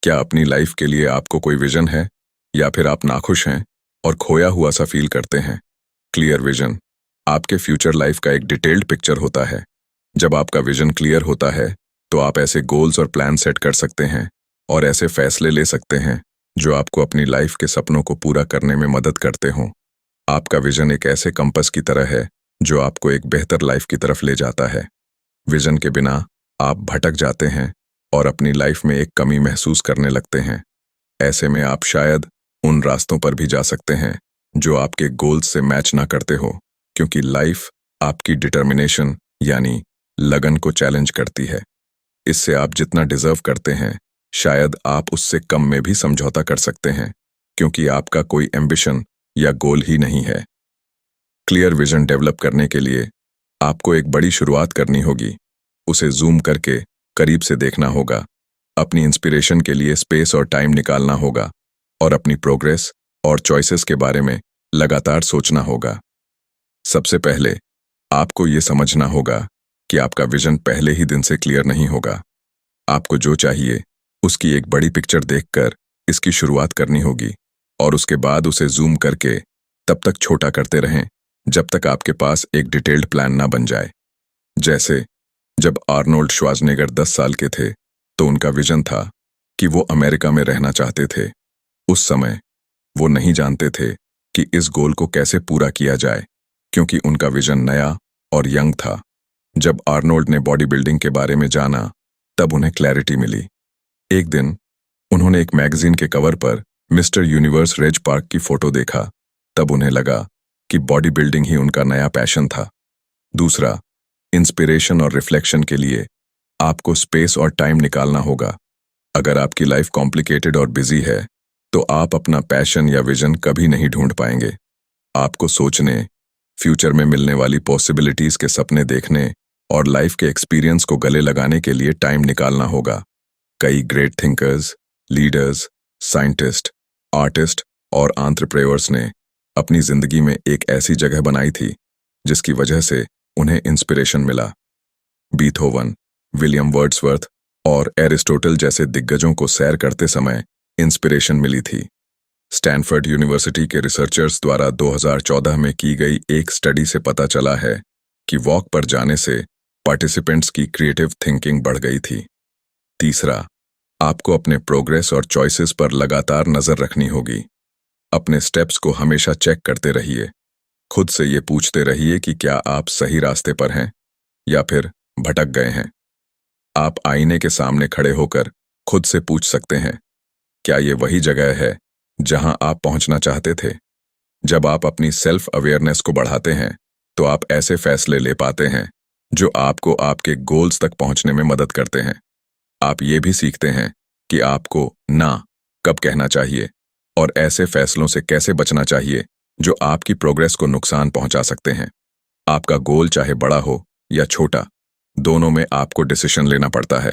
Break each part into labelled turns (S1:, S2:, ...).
S1: क्या अपनी लाइफ के लिए आपको कोई विजन है या फिर आप नाखुश हैं और खोया हुआ सा फील करते हैं? क्लियर विजन आपके फ्यूचर लाइफ का एक डिटेल्ड पिक्चर होता है। जब आपका विजन क्लियर होता है तो आप ऐसे गोल्स और प्लान सेट कर सकते हैं और ऐसे फैसले ले सकते हैं जो आपको अपनी लाइफ के सपनों को पूरा करने में मदद करते हों। आपका विजन एक ऐसे कंपस की तरह है जो आपको एक बेहतर लाइफ की तरफ ले जाता है। विजन के बिना आप भटक जाते हैं और अपनी लाइफ में एक कमी महसूस करने लगते हैं। ऐसे में आप शायद उन रास्तों पर भी जा सकते हैं जो आपके गोल्स से मैच ना करते हो, क्योंकि लाइफ आपकी डिटर्मिनेशन यानी लगन को चैलेंज करती है। इससे आप जितना डिजर्व करते हैं शायद आप उससे कम में भी समझौता कर सकते हैं, क्योंकि आपका कोई एम्बिशन या गोल ही नहीं है। क्लियर विजन डेवलप करने के लिए आपको एक बड़ी शुरुआत करनी होगी। उसे जूम करके करीब से देखना होगा, अपनी इंस्पिरेशन के लिए स्पेस और टाइम निकालना होगा और अपनी प्रोग्रेस और चॉइसेस के बारे में लगातार सोचना होगा। सबसे पहले आपको ये समझना होगा कि आपका विजन पहले ही दिन से क्लियर नहीं होगा। आपको जो चाहिए उसकी एक बड़ी पिक्चर देखकर इसकी शुरुआत करनी होगी और उसके बाद उसे जूम करके तब तक छोटा करते रहें जब तक आपके पास एक डिटेल्ड प्लान ना बन जाए। जैसे जब आर्नोल्ड श्वार्ज़नेगर 10 साल के थे तो उनका विजन था कि वो अमेरिका में रहना चाहते थे। उस समय वो नहीं जानते थे कि इस गोल को कैसे पूरा किया जाए, क्योंकि उनका विजन नया और यंग था। जब आर्नोल्ड ने बॉडी बिल्डिंग के बारे में जाना तब उन्हें क्लैरिटी मिली। एक दिन उन्होंने एक मैगजीन के कवर पर मिस्टर यूनिवर्स रेज पार्क की फोटो देखा। तब उन्हें लगा कि बॉडी बिल्डिंग ही उनका नया पैशन था। दूसरा, इंस्पिरेशन और रिफ्लेक्शन के लिए आपको स्पेस और टाइम निकालना होगा। अगर आपकी लाइफ कॉम्प्लिकेटेड और बिजी है तो आप अपना पैशन या विजन कभी नहीं ढूंढ पाएंगे। आपको सोचने, फ्यूचर में मिलने वाली पॉसिबिलिटीज के सपने देखने और लाइफ के एक्सपीरियंस को गले लगाने के लिए टाइम निकालना होगा। कई great thinkers, leaders, scientist, artist और एंटरप्रेन्योर्स ने अपनी जिंदगी में एक ऐसी जगह बनाई थी जिसकी वजह से उन्हें इंस्पिरेशन मिला। बीथोवन, विलियम वर्ड्सवर्थ और एरिस्टोटल जैसे दिग्गजों को सैर करते समय इंस्पिरेशन मिली थी। स्टैनफोर्ड यूनिवर्सिटी के रिसर्चर्स द्वारा 2014 में की गई एक स्टडी से पता चला है कि वॉक पर जाने से पार्टिसिपेंट्स की क्रिएटिव थिंकिंग बढ़ गई थी। तीसरा, आपको अपने प्रोग्रेस और चॉइसेस पर लगातार नजर रखनी होगी। अपने स्टेप्स को हमेशा चेक करते रहिए। खुद से ये पूछते रहिए कि क्या आप सही रास्ते पर हैं या फिर भटक गए हैं। आप आईने के सामने खड़े होकर खुद से पूछ सकते हैं, क्या ये वही जगह है जहां आप पहुंचना चाहते थे? जब आप अपनी सेल्फ अवेयरनेस को बढ़ाते हैं तो आप ऐसे फैसले ले पाते हैं जो आपको आपके गोल्स तक पहुंचने में मदद करते हैं। आप ये भी सीखते हैं कि आपको ना कब कहना चाहिए और ऐसे फैसलों से कैसे बचना चाहिए जो आपकी प्रोग्रेस को नुकसान पहुंचा सकते हैं। आपका गोल चाहे बड़ा हो या छोटा, दोनों में आपको डिसीजन लेना पड़ता है।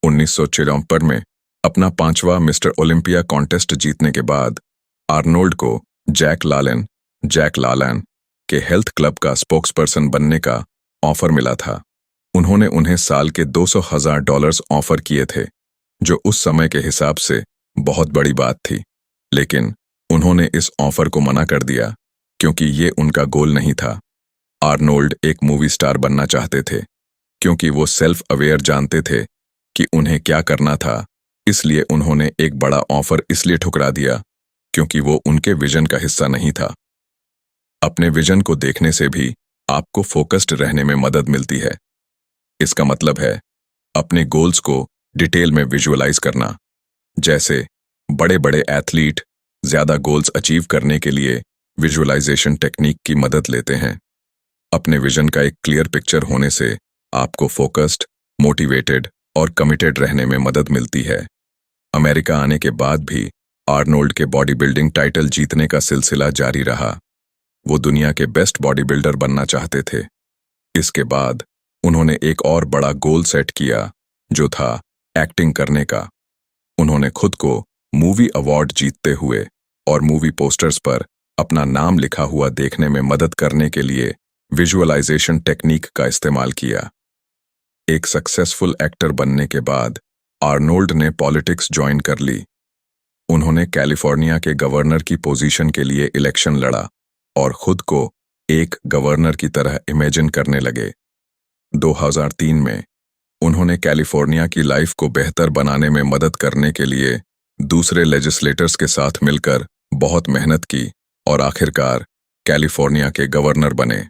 S1: 1954 में अपना 5वां मिस्टर ओलंपिया कॉन्टेस्ट जीतने के बाद आर्नोल्ड को जैक लालन के हेल्थ क्लब का स्पोक्सपर्सन बनने का ऑफर मिला था। उन्होंने उन्हें साल के $200,000 ऑफर किए थे, जो उस समय के हिसाब से बहुत बड़ी बात थी। लेकिन उन्होंने इस ऑफर को मना कर दिया क्योंकि ये उनका गोल नहीं था। आर्नोल्ड एक मूवी स्टार बनना चाहते थे, क्योंकि वो सेल्फ अवेयर जानते थे कि उन्हें क्या करना था। इसलिए उन्होंने एक बड़ा ऑफर इसलिए ठुकरा दिया क्योंकि वो उनके विजन का हिस्सा नहीं था। अपने विजन को देखने से भी आपको फोकस्ड रहने में मदद मिलती है। इसका मतलब है अपने गोल्स को डिटेल में विजुअलाइज करना। जैसे बड़े बड़े एथलीट ज्यादा गोल्स अचीव करने के लिए विजुअलाइजेशन टेक्निक की मदद लेते हैं। अपने विजन का एक क्लियर पिक्चर होने से आपको फोकस्ड, मोटिवेटेड और कमिटेड रहने में मदद मिलती है। अमेरिका आने के बाद भी आर्नोल्ड के बॉडी बिल्डिंग टाइटल जीतने का सिलसिला जारी रहा। वो दुनिया के बेस्ट बॉडी बिल्डर बनना चाहते थे। इसके बाद उन्होंने एक और बड़ा गोल सेट किया, जो था एक्टिंग करने का। उन्होंने खुद को मूवी अवार्ड जीतते हुए और मूवी पोस्टर्स पर अपना नाम लिखा हुआ देखने में मदद करने के लिए विजुअलाइजेशन टेक्निक का इस्तेमाल किया। एक सक्सेसफुल एक्टर बनने के बाद आर्नोल्ड ने पॉलिटिक्स ज्वाइन कर ली। उन्होंने कैलिफोर्निया के गवर्नर की पोजीशन के लिए इलेक्शन लड़ा और खुद को एक गवर्नर की तरह इमेजिन करने लगे। 2003 में उन्होंने कैलिफोर्निया की लाइफ को बेहतर बनाने में मदद करने के लिए दूसरे लेजिस्लेटर्स के साथ मिलकर बहुत मेहनत की और आखिरकार कैलिफोर्निया के गवर्नर बने।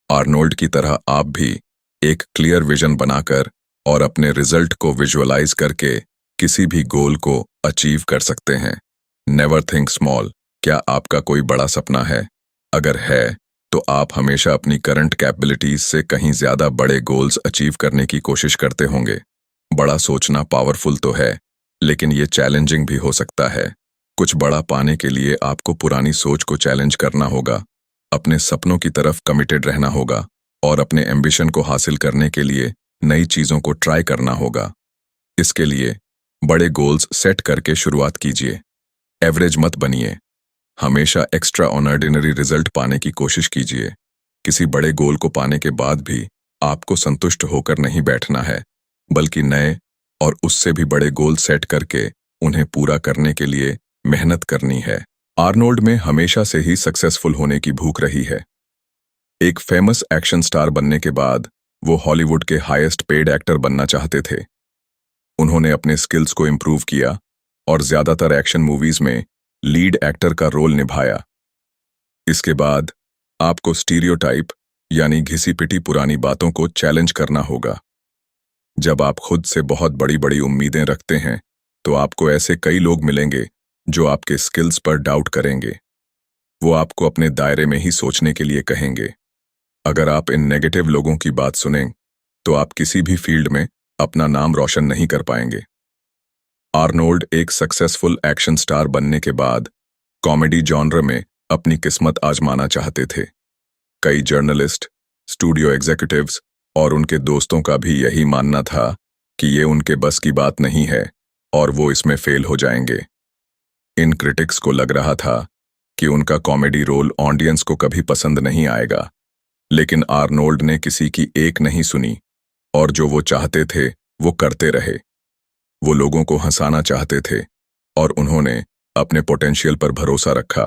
S1: आर्नोल्ड की तरह आप भी एक क्लियर विजन बनाकर और अपने रिजल्ट को विजुअलाइज करके किसी भी गोल को अचीव कर सकते हैं। Never think small. क्या आपका कोई बड़ा सपना है? अगर है तो आप हमेशा अपनी करंट कैपेबिलिटीज से कहीं ज्यादा बड़े गोल्स अचीव करने की कोशिश करते होंगे। बड़ा सोचना पावरफुल तो है, लेकिन ये चैलेंजिंग भी हो सकता है। कुछ बड़ा पाने के लिए आपको पुरानी सोच को चैलेंज करना होगा, अपने सपनों की तरफ कमिटेड रहना होगा और अपने एम्बिशन को हासिल करने के लिए नई चीजों को ट्राई करना होगा। इसके लिए बड़े गोल्स सेट करके शुरुआत कीजिए। एवरेज मत बनिए। हमेशा एक्स्ट्रा ऑर्डिनरी रिजल्ट पाने की कोशिश कीजिए। किसी बड़े गोल को पाने के बाद भी आपको संतुष्ट होकर नहीं बैठना है, बल्कि नए और उससे भी बड़े गोल सेट करके उन्हें पूरा करने के लिए मेहनत करनी है। आर्नोल्ड में हमेशा से ही सक्सेसफुल होने की भूख रही है। एक फेमस एक्शन स्टार बनने के बाद वो हॉलीवुड के हाईएस्ट पेड एक्टर बनना चाहते थे। उन्होंने अपने स्किल्स को इम्प्रूव किया और ज्यादातर एक्शन मूवीज में लीड एक्टर का रोल निभाया। इसके बाद आपको स्टीरियोटाइप यानी घिसी पिटी पुरानी बातों को चैलेंज करना होगा। जब आप खुद से बहुत बड़ी बड़ी उम्मीदें रखते हैं तो आपको ऐसे कई लोग मिलेंगे जो आपके स्किल्स पर डाउट करेंगे। वो आपको अपने दायरे में ही सोचने के लिए कहेंगे। अगर आप इन नेगेटिव लोगों की बात सुनें तो आप किसी भी फील्ड में अपना नाम रोशन नहीं कर पाएंगे। आर्नोल्ड एक सक्सेसफुल एक्शन स्टार बनने के बाद कॉमेडी जॉनर में अपनी किस्मत आजमाना चाहते थे। कई जर्नलिस्ट, स्टूडियो एग्जीक्यूटिव्स और उनके दोस्तों का भी यही मानना था कि ये उनके बस की बात नहीं है और वो इसमें फेल हो जाएंगे। इन क्रिटिक्स को लग रहा था कि उनका कॉमेडी रोल ऑडियंस को कभी पसंद नहीं आएगा, लेकिन आर्नोल्ड ने किसी की एक नहीं सुनी और जो वो चाहते थे वो करते रहे। वो लोगों को हंसाना चाहते थे और उन्होंने अपने पोटेंशियल पर भरोसा रखा।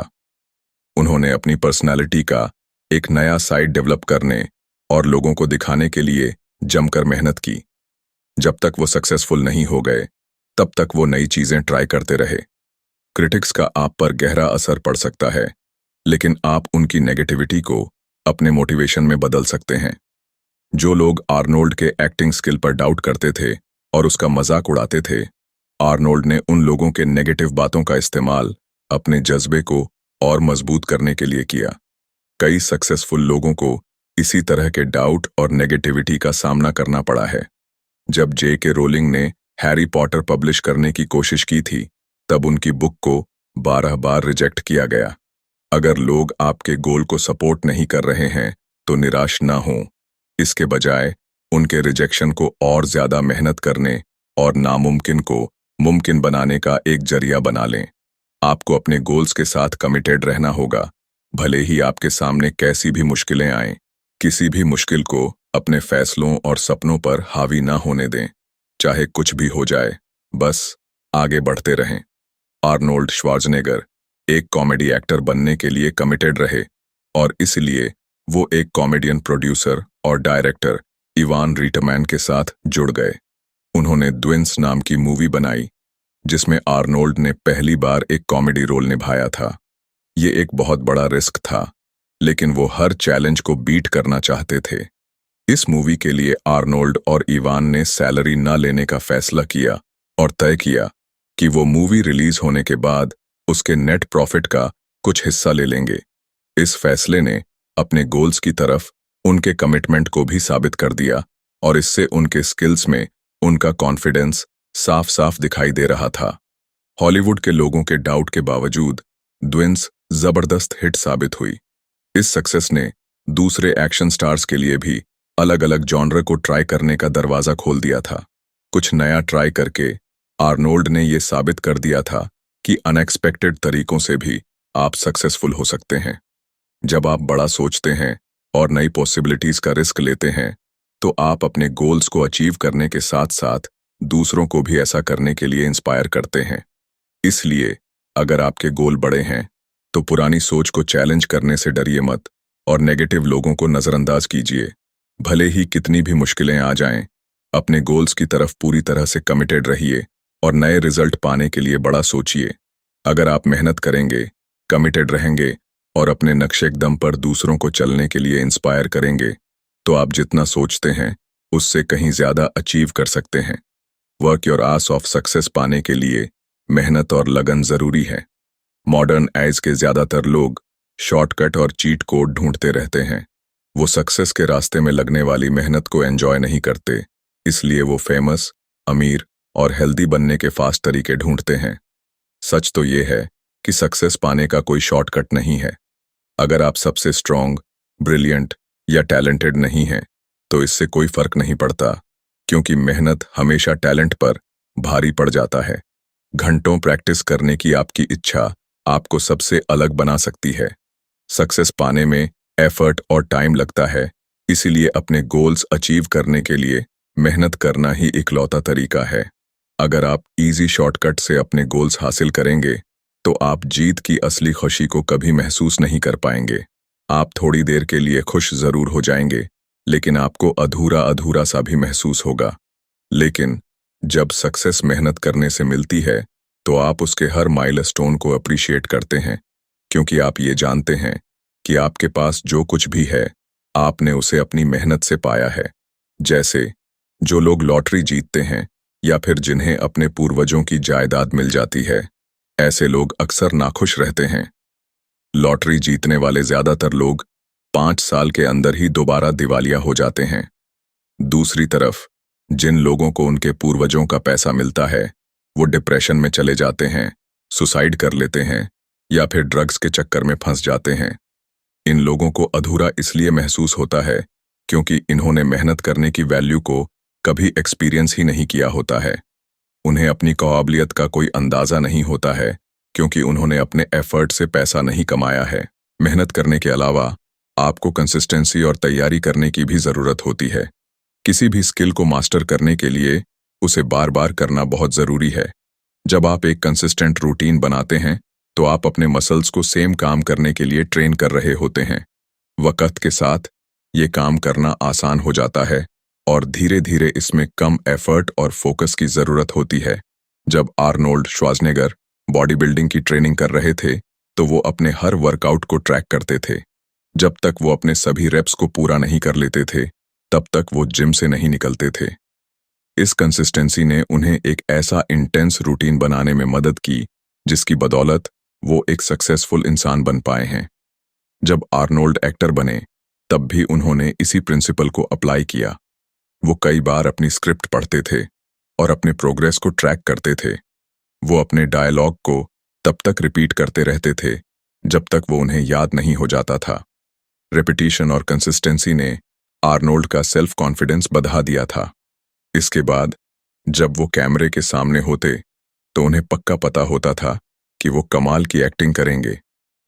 S1: उन्होंने अपनी पर्सनालिटी का एक नया साइड डेवलप करने और लोगों को दिखाने के लिए जमकर मेहनत की। जब तक वो सक्सेसफुल नहीं हो गए तब तक वो नई चीजें ट्राई करते रहे। क्रिटिक्स का आप पर गहरा असर पड़ सकता है, लेकिन आप उनकी नेगेटिविटी को अपने मोटिवेशन में बदल सकते हैं। जो लोग आर्नोल्ड के एक्टिंग स्किल पर डाउट करते थे और उसका मजाक उड़ाते थे, आर्नोल्ड ने उन लोगों के नेगेटिव बातों का इस्तेमाल अपने जज्बे को और मजबूत करने के लिए किया। कई सक्सेसफुल लोगों को इसी तरह के डाउट और नेगेटिविटी का सामना करना पड़ा है। जब J.K. रोलिंग ने हैरी पॉटर पब्लिश करने की कोशिश की थी, तब उनकी बुक को 12 बार रिजेक्ट किया गया। अगर लोग आपके गोल को सपोर्ट नहीं कर रहे हैं तो निराश ना हों। इसके बजाय उनके रिजेक्शन को और ज्यादा मेहनत करने और नामुमकिन को मुमकिन बनाने का एक जरिया बना लें। आपको अपने गोल्स के साथ कमिटेड रहना होगा, भले ही आपके सामने कैसी भी मुश्किलें आएं। किसी भी मुश्किल को अपने फैसलों और सपनों पर हावी ना होने दें। चाहे कुछ भी हो जाए, बस आगे बढ़ते रहें। आर्नोल्ड श्वार्ज़नेगर एक कॉमेडी एक्टर बनने के लिए कमिटेड रहे और इसलिए वो एक कॉमेडियन प्रोड्यूसर और डायरेक्टर इवान रीटमैन के साथ जुड़ गए। उन्होंने द्विंस नाम की मूवी बनाई जिसमें आर्नोल्ड ने पहली बार एक कॉमेडी रोल निभाया था। ये एक बहुत बड़ा रिस्क था, लेकिन वो हर चैलेंज को बीट करना चाहते थे। इस मूवी के लिए आर्नोल्ड और इवान ने सैलरी न लेने का फैसला किया और तय किया कि वो मूवी रिलीज होने के बाद उसके नेट प्रॉफिट का कुछ हिस्सा ले लेंगे। इस फैसले ने अपने गोल्स की तरफ उनके कमिटमेंट को भी साबित कर दिया और इससे उनके स्किल्स में उनका कॉन्फिडेंस साफ साफ दिखाई दे रहा था। हॉलीवुड के लोगों के डाउट के बावजूद द्विंस जबरदस्त हिट साबित हुई। इस सक्सेस ने दूसरे एक्शन स्टार्स के लिए भी अलग अलग जॉनर को ट्राई करने का दरवाजा खोल दिया था। कुछ नया ट्राई करके आर्नोल्ड ने यह साबित कर दिया था कि अनएक्सपेक्टेड तरीकों से भी आप सक्सेसफुल हो सकते हैं। जब आप बड़ा सोचते हैं और नई पॉसिबिलिटीज का रिस्क लेते हैं, तो आप अपने गोल्स को अचीव करने के साथ साथ दूसरों को भी ऐसा करने के लिए इंस्पायर करते हैं। इसलिए अगर आपके गोल बड़े हैं तो पुरानी सोच को चैलेंज करने से डरिए मत और नेगेटिव लोगों को नज़रअंदाज कीजिए। भले ही कितनी भी मुश्किलें आ जाएं, अपने गोल्स की तरफ पूरी तरह से कमिटेड रहिए और नए रिजल्ट पाने के लिए बड़ा सोचिए। अगर आप मेहनत करेंगे, कमिटेड रहेंगे और अपने नक्शे दम पर दूसरों को चलने के लिए इंस्पायर करेंगे, तो आप जितना सोचते हैं उससे कहीं ज़्यादा अचीव कर सकते हैं। Work your ass off success पाने के लिए मेहनत और लगन ज़रूरी है। मॉडर्न एज के ज़्यादातर लोग शॉर्टकट और चीट कोड ढूंढते रहते हैं। वो सक्सेस के रास्ते में लगने वाली मेहनत को एंजॉय नहीं करते, इसलिए वो फेमस, अमीर और हेल्दी बनने के फास्ट तरीके ढूंढते हैं। सच तो ये है कि सक्सेस पाने का कोई शॉर्टकट नहीं है। अगर आप सबसे स्ट्रॉन्ग, ब्रिलियंट या टैलेंटेड नहीं हैं, तो इससे कोई फर्क नहीं पड़ता, क्योंकि मेहनत हमेशा टैलेंट पर भारी पड़ जाता है। घंटों प्रैक्टिस करने की आपकी इच्छा आपको सबसे अलग बना सकती है। सक्सेस पाने में एफर्ट और टाइम लगता है, इसीलिए अपने गोल्स अचीव करने के लिए मेहनत करना ही इकलौता तरीका है। अगर आप इजी शॉर्टकट से अपने गोल्स हासिल करेंगे, तो आप जीत की असली खुशी को कभी महसूस नहीं कर पाएंगे। आप थोड़ी देर के लिए खुश जरूर हो जाएंगे, लेकिन आपको अधूरा अधूरा सा भी महसूस होगा। लेकिन जब सक्सेस मेहनत करने से मिलती है, तो आप उसके हर माइलस्टोन को अप्रिशिएट करते हैं, क्योंकि आप ये जानते हैं कि आपके पास जो कुछ भी है, आपने उसे अपनी मेहनत से पाया है। जैसे जो लोग लॉटरी जीतते हैं या फिर जिन्हें अपने पूर्वजों की जायदाद मिल जाती है, ऐसे लोग अक्सर नाखुश रहते हैं। लॉटरी जीतने वाले ज्यादातर लोग 5 साल के अंदर ही दोबारा दिवालिया हो जाते हैं। दूसरी तरफ जिन लोगों को उनके पूर्वजों का पैसा मिलता है, वो डिप्रेशन में चले जाते हैं, सुसाइड कर लेते हैं या फिर ड्रग्स के चक्कर में फंस जाते हैं। इन लोगों को अधूरा इसलिए महसूस होता है क्योंकि इन्होंने मेहनत करने की वैल्यू को कभी एक्सपीरियंस ही नहीं किया होता है। उन्हें अपनी काबिलियत का कोई अंदाजा नहीं होता है, क्योंकि उन्होंने अपने एफर्ट से पैसा नहीं कमाया है। मेहनत करने के अलावा आपको कंसिस्टेंसी और तैयारी करने की भी ज़रूरत होती है। किसी भी स्किल को मास्टर करने के लिए उसे बार बार करना बहुत ज़रूरी है। जब आप एक कंसिस्टेंट रूटीन बनाते हैं, तो आप अपने मसल्स को सेम काम करने के लिए ट्रेन कर रहे होते हैं। वक्त के साथ ये काम करना आसान हो जाता है और धीरे धीरे इसमें कम एफर्ट और फोकस की ज़रूरत होती है। जब आर्नोल्ड श्वार्ज़नेगर बॉडी बिल्डिंग की ट्रेनिंग कर रहे थे, तो वो अपने हर वर्कआउट को ट्रैक करते थे। जब तक वो अपने सभी रेप्स को पूरा नहीं कर लेते थे, तब तक वो जिम से नहीं निकलते थे। इस कंसिस्टेंसी ने उन्हें एक ऐसा इंटेंस रूटीन बनाने में मदद की, जिसकी बदौलत वो एक सक्सेसफुल इंसान बन पाए हैं। जब आर्नोल्ड एक्टर बने, तब भी उन्होंने इसी प्रिंसिपल को अप्लाई किया। वो कई बार अपनी स्क्रिप्ट पढ़ते थे और अपने प्रोग्रेस को ट्रैक करते थे। वो अपने डायलॉग को तब तक रिपीट करते रहते थे जब तक वो उन्हें याद नहीं हो जाता था। रेपिटेशन और कंसिस्टेंसी ने आर्नोल्ड का सेल्फ कॉन्फिडेंस बढ़ा दिया था। इसके बाद जब वो कैमरे के सामने होते, तो उन्हें पक्का पता होता था कि वो कमाल की एक्टिंग करेंगे,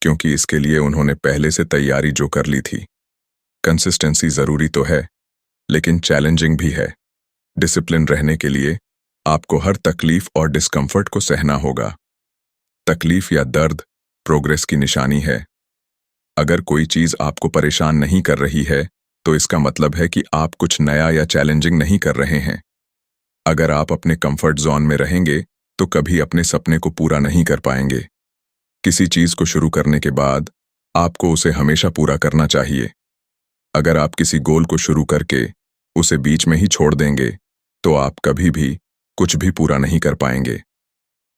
S1: क्योंकि इसके लिए उन्होंने पहले से तैयारी जो कर ली थी। कंसिस्टेंसी ज़रूरी तो है, लेकिन चैलेंजिंग भी है। डिसिप्लिन रहने के लिए आपको हर तकलीफ और डिस्कम्फर्ट को सहना होगा। तकलीफ या दर्द प्रोग्रेस की निशानी है। अगर कोई चीज़ आपको परेशान नहीं कर रही है, तो इसका मतलब है कि आप कुछ नया या चैलेंजिंग नहीं कर रहे हैं। अगर आप अपने कंफर्ट जोन में रहेंगे, तो कभी अपने सपने को पूरा नहीं कर पाएंगे। किसी चीज़ को शुरू करने के बाद आपको उसे हमेशा पूरा करना चाहिए। अगर आप किसी गोल को शुरू करके उसे बीच में ही छोड़ देंगे, तो आप कभी भी कुछ भी पूरा नहीं कर पाएंगे।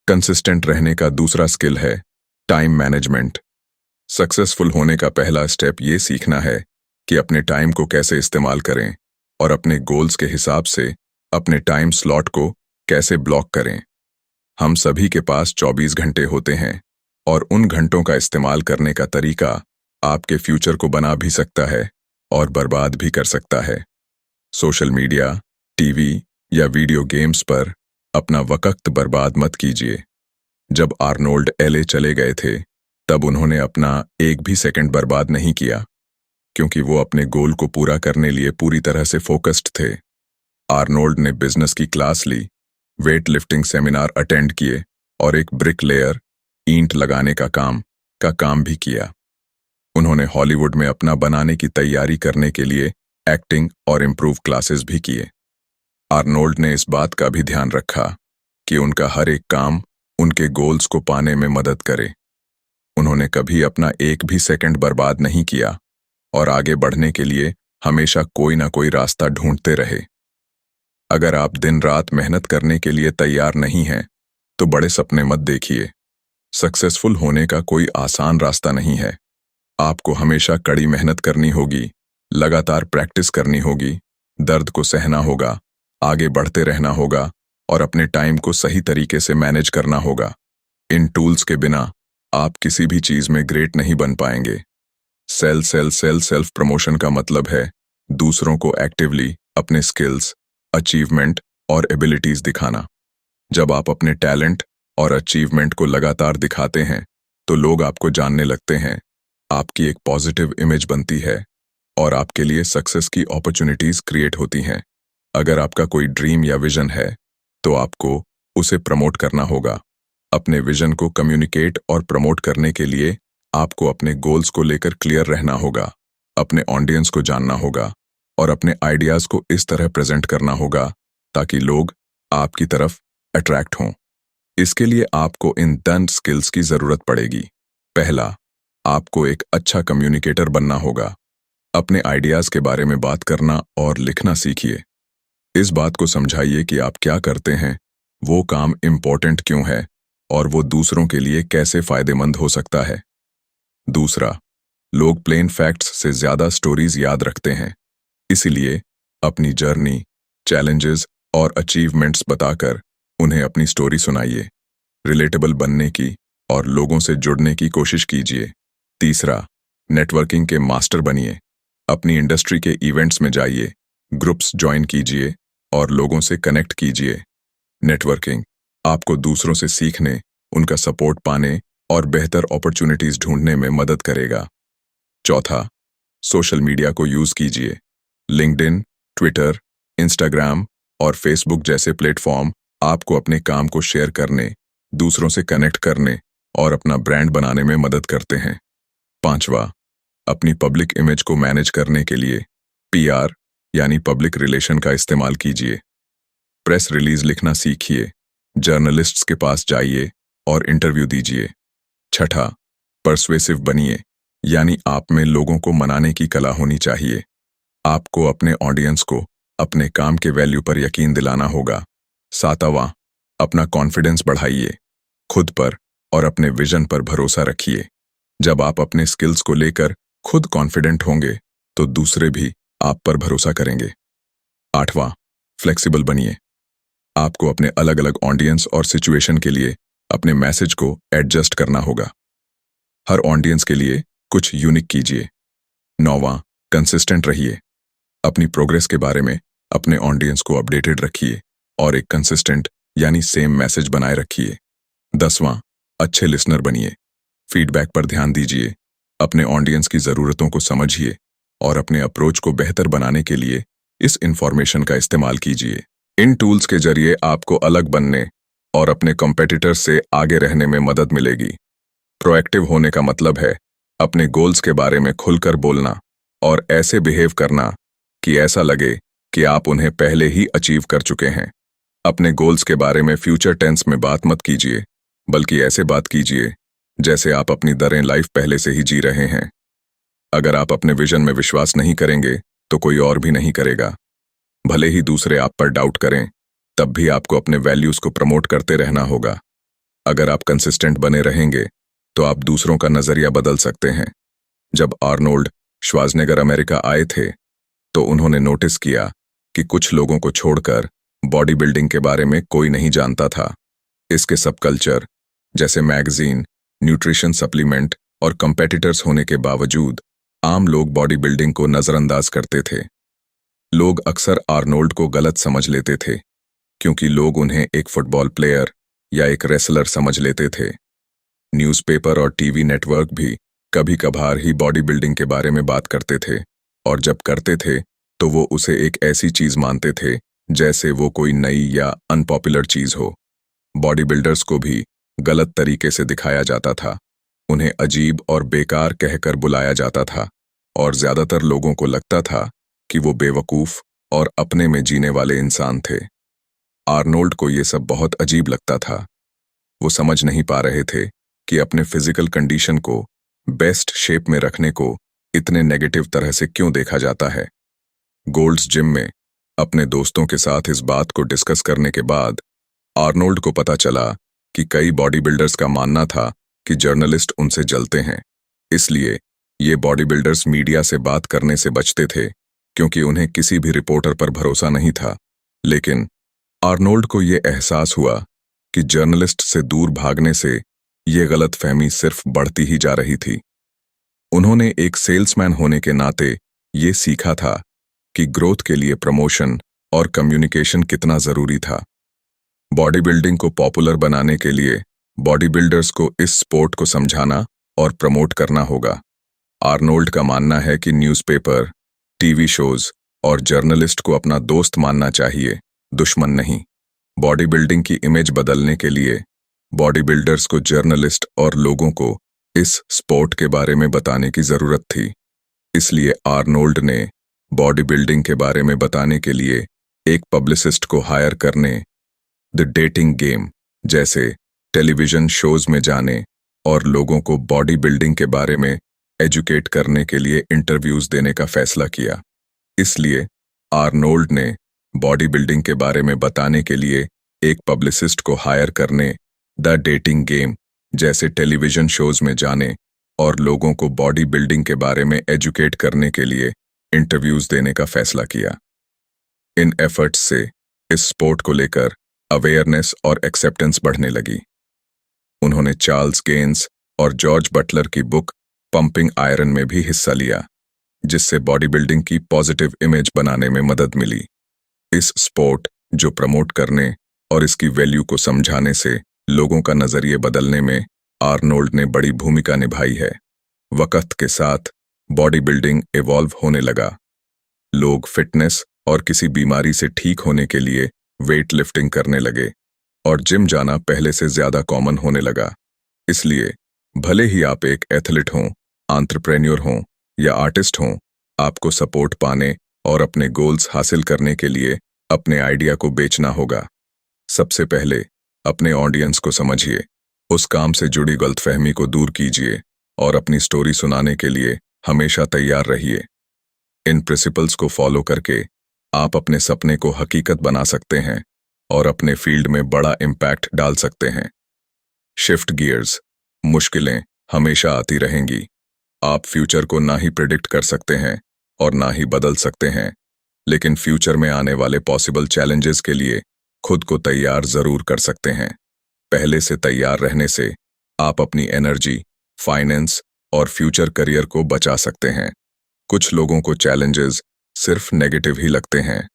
S1: कंसिस्टेंट रहने का दूसरा स्किल है टाइम मैनेजमेंट। सक्सेसफुल होने का पहला स्टेप ये सीखना है कि अपने टाइम को कैसे इस्तेमाल करें और अपने गोल्स के हिसाब से अपने टाइम स्लॉट को कैसे ब्लॉक करें। हम सभी के पास 24 घंटे होते हैं, और उन घंटों का इस्तेमाल करने का तरीका आपके फ्यूचर को बना भी सकता है और बर्बाद भी कर सकता है। सोशल मीडिया, टीवी या वीडियो गेम्स पर अपना वक्त बर्बाद मत कीजिए। जब आर्नोल्ड एलए चले गए थे, तब उन्होंने अपना एक भी सेकंड बर्बाद नहीं किया, क्योंकि वो अपने गोल को पूरा करने लिए पूरी तरह से फोकस्ड थे। आर्नोल्ड ने बिजनेस की क्लास ली, वेट लिफ्टिंग सेमिनार अटेंड किए और एक ब्रिक लेयर ईंट लगाने का काम भी किया। उन्होंने हॉलीवुड में अपना बनाने की तैयारी करने के लिए एक्टिंग और इम्प्रूव क्लासेस भी किए। आर्नोल्ड ने इस बात का भी ध्यान रखा कि उनका हर एक काम उनके गोल्स को पाने में मदद करे। उन्होंने कभी अपना एक भी सेकंड बर्बाद नहीं किया और आगे बढ़ने के लिए हमेशा कोई ना कोई रास्ता ढूंढते रहे। अगर आप दिन रात मेहनत करने के लिए तैयार नहीं हैं, तो बड़े सपने मत देखिए। सक्सेसफुल होने का कोई आसान रास्ता नहीं है। आपको हमेशा कड़ी मेहनत करनी होगी, लगातार प्रैक्टिस करनी होगी, दर्द को सहना होगा, आगे बढ़ते रहना होगा और अपने टाइम को सही तरीके से मैनेज करना होगा। इन टूल्स के बिना आप किसी भी चीज में ग्रेट नहीं बन पाएंगे। सेल्फ प्रमोशन का मतलब है दूसरों को एक्टिवली अपने स्किल्स, अचीवमेंट और एबिलिटीज दिखाना। जब आप अपने टैलेंट और अचीवमेंट को लगातार दिखाते हैं, तो लोग आपको जानने लगते हैं, आपकी एक पॉजिटिव इमेज बनती है और आपके लिए सक्सेस की अपॉर्चुनिटीज क्रिएट होती हैं। अगर आपका कोई ड्रीम या विजन है, तो आपको उसे प्रमोट करना होगा। अपने विजन को कम्युनिकेट और प्रमोट करने के लिए आपको अपने गोल्स को लेकर क्लियर रहना होगा, अपने ऑडियंस को जानना होगा और अपने आइडियाज को इस तरह प्रेजेंट करना होगा ताकि लोग आपकी तरफ अट्रैक्ट हों। इसके लिए आपको इन 10 स्किल्स की जरूरत पड़ेगी। पहला, आपको एक अच्छा कम्युनिकेटर बनना होगा। अपने आइडियाज के बारे में बात करना और लिखना सीखिए। इस बात को समझाइए कि आप क्या करते हैं, वो काम इम्पोर्टेंट क्यों है और वो दूसरों के लिए कैसे फायदेमंद हो सकता है। दूसरा, लोग प्लेन फैक्ट्स से ज्यादा स्टोरीज याद रखते हैं, इसीलिए अपनी जर्नी, चैलेंजेस और अचीवमेंट्स बताकर उन्हें अपनी स्टोरी सुनाइए। रिलेटेबल बनने की और लोगों से जुड़ने की कोशिश कीजिए। तीसरा, नेटवर्किंग के मास्टर बनिए। अपनी इंडस्ट्री के इवेंट्स में जाइए, ग्रुप्स ज्वाइन कीजिए और लोगों से कनेक्ट कीजिए। नेटवर्किंग आपको दूसरों से सीखने, उनका सपोर्ट पाने और बेहतर अपॉर्चुनिटीज ढूंढने में मदद करेगा। चौथा, सोशल मीडिया को यूज कीजिए। लिंक्डइन, ट्विटर, इंस्टाग्राम और फेसबुक जैसे प्लेटफॉर्म आपको अपने काम को शेयर करने, दूसरों से कनेक्ट करने और अपना ब्रांड बनाने में मदद करते हैं। पांचवा, अपनी पब्लिक इमेज को मैनेज करने के लिए पीआर यानी पब्लिक रिलेशन का इस्तेमाल कीजिए। प्रेस रिलीज लिखना सीखिए, जर्नलिस्ट्स के पास जाइए और इंटरव्यू दीजिए। छठा, पर्सुएसिव बनिए, यानी आप में लोगों को मनाने की कला होनी चाहिए। आपको अपने ऑडियंस को अपने काम के वैल्यू पर यकीन दिलाना होगा। सातवां, अपना कॉन्फिडेंस बढ़ाइए, खुद पर और अपने विजन पर भरोसा रखिए। जब आप अपने स्किल्स को लेकर खुद कॉन्फिडेंट होंगे, तो दूसरे भी आप पर भरोसा करेंगे। आठवां, फ्लेक्सिबल बनिए। आपको अपने अलग अलग ऑडियंस और सिचुएशन के लिए अपने मैसेज को एडजस्ट करना होगा। हर ऑडियंस के लिए कुछ यूनिक कीजिए। नौवां, कंसिस्टेंट रहिए। अपनी प्रोग्रेस के बारे में अपने ऑडियंस को अपडेटेड रखिए और एक कंसिस्टेंट यानी सेम मैसेज बनाए रखिए। 10वां, अच्छे लिसनर बनिए। फीडबैक पर ध्यान दीजिए, अपने ऑडियंस की ज़रूरतों को समझिए और अपने अप्रोच को बेहतर बनाने के लिए इस इंफॉर्मेशन का इस्तेमाल कीजिए। इन टूल्स के जरिए आपको अलग बनने और अपने कॉम्पिटिटर्स से आगे रहने में मदद मिलेगी। प्रोएक्टिव होने का मतलब है अपने गोल्स के बारे में खुलकर बोलना और ऐसे बिहेव करना कि ऐसा लगे कि आप उन्हें पहले ही अचीव कर चुके हैं। अपने गोल्स के बारे में फ्यूचर टेंस में बात मत कीजिए, बल्कि ऐसे बात कीजिए जैसे आप अपनी दरें लाइफ पहले से ही जी रहे हैं। अगर आप अपने विजन में विश्वास नहीं करेंगे, तो कोई और भी नहीं करेगा। भले ही दूसरे आप पर डाउट करें, तब भी आपको अपने वैल्यूज को प्रमोट करते रहना होगा। अगर आप कंसिस्टेंट बने रहेंगे, तो आप दूसरों का नजरिया बदल सकते हैं। जब आर्नोल्ड श्वार्ज़नेगर अमेरिका आए थे, तो उन्होंने नोटिस किया कि कुछ लोगों को छोड़कर बॉडी बिल्डिंग के बारे में कोई नहीं जानता था। इसके सब कल्चर जैसे मैगजीन, न्यूट्रिशन सप्लीमेंट और कंपेटिटर्स होने के बावजूद आम लोग बॉडी बिल्डिंग को नजरअंदाज करते थे। लोग अक्सर आर्नोल्ड को गलत समझ लेते थे, क्योंकि लोग उन्हें एक फुटबॉल प्लेयर या एक रेसलर समझ लेते थे। न्यूज़पेपर और टीवी नेटवर्क भी कभी कभार ही बॉडी बिल्डिंग के बारे में बात करते थे, और जब करते थे तो वो उसे एक ऐसी चीज मानते थे जैसे वो कोई नई या अनपॉपुलर चीज हो। बॉडी बिल्डर्स को भी गलत तरीके से दिखाया जाता था, उन्हें अजीब और बेकार कहकर बुलाया जाता था और ज्यादातर लोगों को लगता था कि वो बेवकूफ और अपने में जीने वाले इंसान थे। आर्नोल्ड को ये सब बहुत अजीब लगता था। वो समझ नहीं पा रहे थे कि अपने फिजिकल कंडीशन को बेस्ट शेप में रखने को इतने नेगेटिव तरह से क्यों देखा जाता है। गोल्ड्स जिम में अपने दोस्तों के साथ इस बात को डिस्कस करने के बाद आर्नोल्ड को पता चला कि कई बॉडी बिल्डर्स का मानना था कि जर्नलिस्ट उनसे जलते हैं, इसलिए ये बॉडी बिल्डर्स मीडिया से बात करने से बचते थे क्योंकि उन्हें किसी भी रिपोर्टर पर भरोसा नहीं था। लेकिन आर्नोल्ड को ये एहसास हुआ कि जर्नलिस्ट से दूर भागने से ये गलतफहमी सिर्फ बढ़ती ही जा रही थी। उन्होंने एक सेल्समैन होने के नाते ये सीखा था कि ग्रोथ के लिए प्रमोशन और कम्युनिकेशन कितना जरूरी था। बॉडी बिल्डिंग को पॉपुलर बनाने के लिए बॉडी बिल्डर्स को इस स्पोर्ट को समझाना और प्रमोट करना होगा। आर्नोल्ड का मानना है कि न्यूज़पेपर, टीवी शोज और जर्नलिस्ट को अपना दोस्त मानना चाहिए, दुश्मन नहीं। बॉडी बिल्डिंग की इमेज बदलने के लिए बॉडी बिल्डर्स को जर्नलिस्ट और लोगों को इस स्पोर्ट के बारे में बताने की जरूरत थी। इसलिए आर्नोल्ड ने बॉडी बिल्डिंग के बारे में बताने के लिए एक पब्लिसिस्ट को हायर करने, द डेटिंग गेम जैसे टेलीविजन शोज में जाने और लोगों को बॉडी बिल्डिंग के बारे में एजुकेट करने के लिए इंटरव्यूज देने का फैसला किया। इसलिए आर्नोल्ड ने बॉडी बिल्डिंग के बारे में बताने के लिए एक पब्लिसिस्ट को हायर करने, द डेटिंग गेम जैसे टेलीविजन शोज में जाने और लोगों को बॉडी बिल्डिंग के बारे में एजुकेट करने के लिए इंटरव्यूज देने का फैसला किया। इन एफर्ट्स से इस स्पोर्ट को लेकर अवेयरनेस और एक्सेप्टेंस बढ़ने लगी। उन्होंने चार्ल्स गेंस और जॉर्ज बटलर की बुक पंपिंग आयरन में भी हिस्सा लिया, जिससे बॉडी बिल्डिंग की पॉजिटिव इमेज बनाने में मदद मिली। इस स्पोर्ट जो प्रमोट करने और इसकी वैल्यू को समझाने से लोगों का नजरिए बदलने में आर्नोल्ड ने बड़ी भूमिका निभाई है। वक्त के साथ बॉडी बिल्डिंग इवॉल्व होने लगा। लोग फिटनेस और किसी बीमारी से ठीक होने के लिए वेट लिफ्टिंग करने लगे और जिम जाना पहले से ज्यादा कॉमन होने लगा। इसलिए भले ही आप एक एथलीट हों, एंटरप्रेन्योर हों या आर्टिस्ट हों, आपको सपोर्ट पाने और अपने गोल्स हासिल करने के लिए अपने आइडिया को बेचना होगा। सबसे पहले अपने ऑडियंस को समझिए, उस काम से जुड़ी गलतफहमी को दूर कीजिए और अपनी स्टोरी सुनाने के लिए हमेशा तैयार रहिए। इन प्रिंसिपल्स को फॉलो करके आप अपने सपने को हकीकत बना सकते हैं और अपने फील्ड में बड़ा इम्पैक्ट डाल सकते हैं। शिफ्ट गियर्स, मुश्किलें हमेशा आती रहेंगी। आप फ्यूचर को ना ही प्रिडिक्ट कर सकते हैं और ना ही बदल सकते हैं, लेकिन फ्यूचर में आने वाले पॉसिबल चैलेंजेस के लिए खुद को तैयार जरूर कर सकते हैं। पहले से तैयार रहने से आप अपनी एनर्जी, फाइनेंस और फ्यूचर करियर को बचा सकते हैं। कुछ लोगों को चैलेंजेस सिर्फ नेगेटिव ही लगते हैं।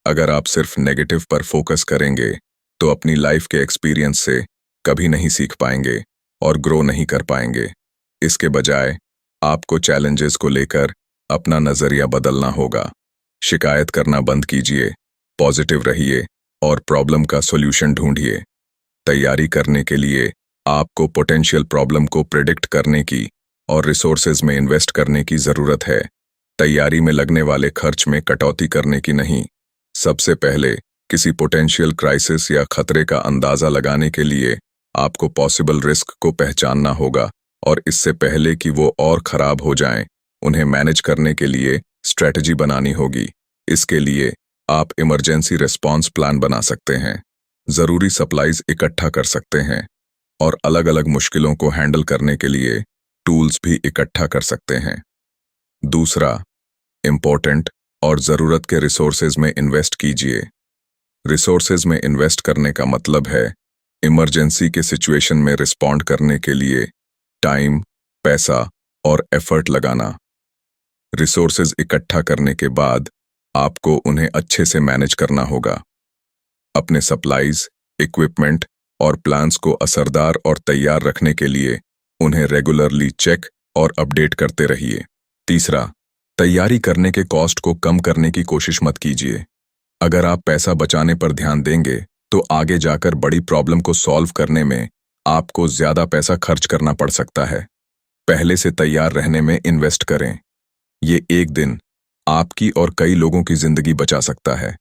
S1: अगर आप सिर्फ नेगेटिव पर फोकस करेंगे तो अपनी लाइफ के एक्सपीरियंस से कभी नहीं सीख पाएंगे और ग्रो नहीं कर पाएंगे। इसके बजाय आपको चैलेंजेस को लेकर अपना नजरिया बदलना होगा। शिकायत करना बंद कीजिए, पॉजिटिव रहिए और प्रॉब्लम का सॉल्यूशन ढूंढिए। तैयारी करने के लिए आपको पोटेंशियल प्रॉब्लम को प्रिडिक्ट करने की और रिसोर्सेज में इन्वेस्ट करने की जरूरत है। तैयारी में लगने वाले खर्च में कटौती करने की नहीं। सबसे पहले किसी पोटेंशियल क्राइसिस या खतरे का अंदाजा लगाने के लिए आपको पॉसिबल रिस्क को पहचानना होगा और इससे पहले कि वो और खराब हो जाएं, उन्हें मैनेज करने के लिए स्ट्रेटजी बनानी होगी। इसके लिए आप इमरजेंसी रिस्पॉन्स प्लान बना सकते हैं, जरूरी सप्लाईज इकट्ठा कर सकते हैं और अलग अलग मुश्किलों को हैंडल करने के लिए टूल्स भी इकट्ठा कर सकते हैं। दूसरा, इम्पोर्टेंट और ज़रूरत के रिसोर्सेज में इन्वेस्ट कीजिए। रिसोर्सेज में इन्वेस्ट करने का मतलब है इमरजेंसी के सिचुएशन में रिस्पॉन्ड करने के लिए टाइम, पैसा और एफर्ट लगाना। रिसोर्सेज इकट्ठा करने के बाद आपको उन्हें अच्छे से मैनेज करना होगा। अपने सप्लाईज, इक्विपमेंट और प्लान्स को असरदार और तैयार रखने के लिए उन्हें रेगुलरली चेक और अपडेट करते रहिए। तीसरा, तैयारी करने के कॉस्ट को कम करने की कोशिश मत कीजिए। अगर आप पैसा बचाने पर ध्यान देंगे तो आगे जाकर बड़ी प्रॉब्लम को सॉल्व करने में आपको ज्यादा पैसा खर्च करना पड़ सकता है। पहले से तैयार रहने में इन्वेस्ट करें। ये एक दिन आपकी और कई लोगों की जिंदगी बचा सकता है।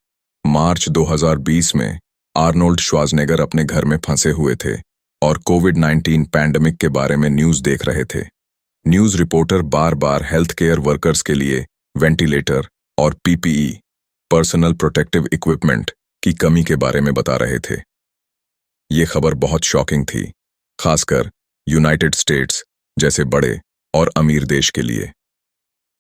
S1: मार्च 2020 में आर्नोल्ड श्वार्ज़नेगर अपने घर में फंसे हुए थे और कोविड-19 पैंडेमिक के बारे में न्यूज़ देख रहे थे। न्यूज़ रिपोर्टर बार बार हेल्थ केयर वर्कर्स के लिए वेंटिलेटर और पीपीई पर्सनल प्रोटेक्टिव इक्विपमेंट की कमी के बारे में बता रहे थे। ये खबर बहुत शॉकिंग थी, खासकर यूनाइटेड स्टेट्स जैसे बड़े और अमीर देश के लिए।